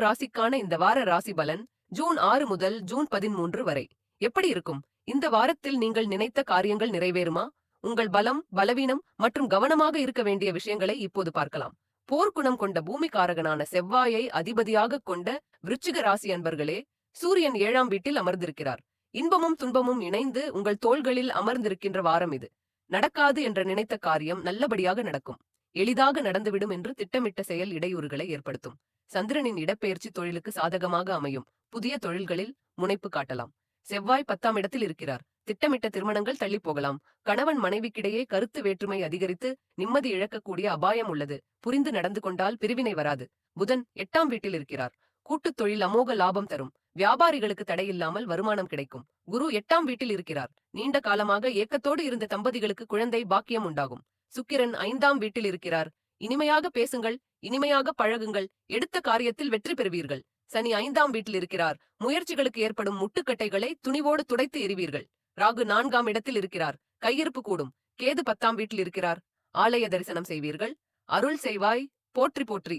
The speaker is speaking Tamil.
ராசிக்கான இந்த வார ராசி பலன் ஜூன் 6 முதல் ஜூன் 13 வரை எப்படி இருக்கும்? இந்த வாரத்தில் நீங்கள் நினைத்த காரியங்கள் நிறைவேறுமா? உங்கள் பலம், பலவீனம் மற்றும் கவனமாக இருக்க வேண்டிய விஷயங்களை இப்போது பார்க்கலாம். போர்க்குணம் கொண்ட பூமிகாரகனான செவ்வாயை அதிபதியாக கொண்ட விருச்சிக ராசி அன்பர்களே, சூரியன் 7ஆம் வீட்டில் அமர்ந்திருக்கிறார். இன்பமும் துன்பமும் இணைந்து உங்கள் தோள்களில் அமர்ந்திருக்கின்ற வாரம் இது. நடக்காது என்ற நினைத்த காரியம் நல்லபடியாக நடக்கும். எளிதாக நடந்துவிடும் என்று திட்டமிட்ட செயல் இடையூறுகளை ஏற்படுத்தும். சந்திரனின் இடப்பெயர்ச்சி தொழிலுக்கு சாதகமாக அமையும். புதிய தொழில்களில் முனைப்பு காட்டலாம். செவ்வாய் 10ஆம் இடத்தில் இருக்கிறார். திட்டமிட்ட திருமணங்கள் தள்ளி போகலாம். கணவன் மனைவிக்கிடையே கருத்து வேற்றுமை அதிகரித்து நிம்மதி இழக்கக்கூடிய அபாயம் உள்ளது. புரிந்து நடந்து கொண்டால் பிரிவினை வராது. புதன் 8ஆம் வீட்டில் இருக்கிறார். கூட்டுத் தொழில் அமோக லாபம் தரும். வியாபாரிகளுக்கு தடையில்லாமல் வருமானம் கிடைக்கும். குரு 8ஆம் வீட்டில் இருக்கிறார். நீண்ட காலமாக ஏக்கத்தோடு இருந்த தம்பதிகளுக்கு குழந்தை பாக்கியம் உண்டாகும். சுக்கிரன் 5ஆம் வீட்டில் இருக்கிறார். இனிமையாக பேசுங்கள், இனிமையாக பழகுங்கள், எடுத்த காரியத்தில் வெற்றி பெறுவீர்கள். சனி 5ஆம் வீட்டில் இருக்கிறார். முயற்சிகளுக்கு ஏற்படும் முட்டுக்கட்டைகளை துணிவோடு துடைத்து எறிவீர்கள். ராகு 4ஆம் இடத்தில் இருக்கிறார். கையிருப்பு கூடும். கேது 10ஆம் வீட்டில் இருக்கிறார். ஆலய தரிசனம் செய்வீர்கள். அருள் செய்வாய், போற்றி போற்றி.